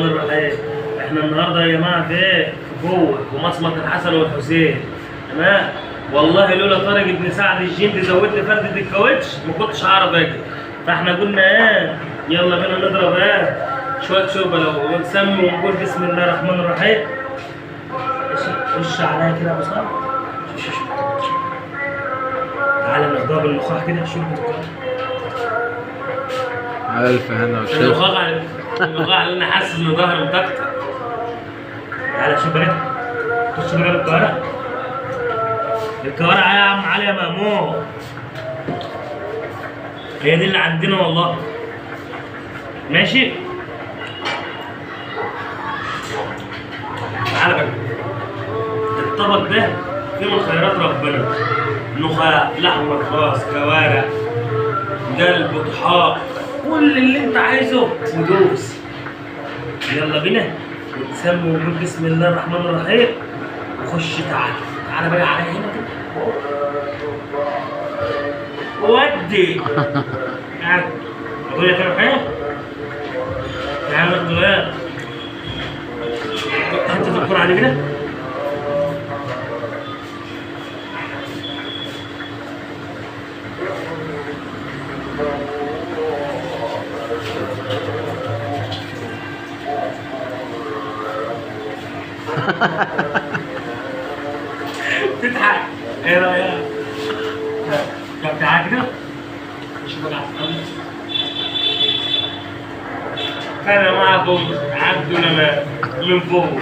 الرحمن الرحيم. احنا النهارده يا جماعه في ايه؟ في جوه في مصمت الحسن والحسين. تمام؟ والله لولا طارق بن سعد الجندي زود لي فردة الكاوتش ما كنتش هعرف اجي. فاحنا قلنا ايه؟ يلا بينا نضرب ايه؟ شويه شوربه لو ونسمي ونقول بسم الله الرحمن الرحيم. خش عليا كده يا ابو صالح. تعالى نضرب النخاع كده شوربه الكاوتش. ألف هنا وشفا. النخاع اللي انا حاسس ان ظهري مطقطق. تعالى شوف بقى. خش بقى بالكوارع. الكوارع يا عم علي يا مأمون. هي دي اللي عندنا والله. ماشي؟ تعالى بقى. الطبق ده فيه من خيرات ربنا. نخاع، لحمة راس، كوارع، قلب، طحاق، كل اللي انت عايزه ودوس. يلا بينا ونسمي ونقول بسم الله الرحمن الرحيم وخش. تعالى بقى على هنا كده. ودي تعالى اقول لك انا حاجه. تعالى ناخد ايه؟ حط الكرة على كده. تضحك. ايه رايك؟ طب تعالى كده. شوف بقى كان معكم عبد نماء من فوق.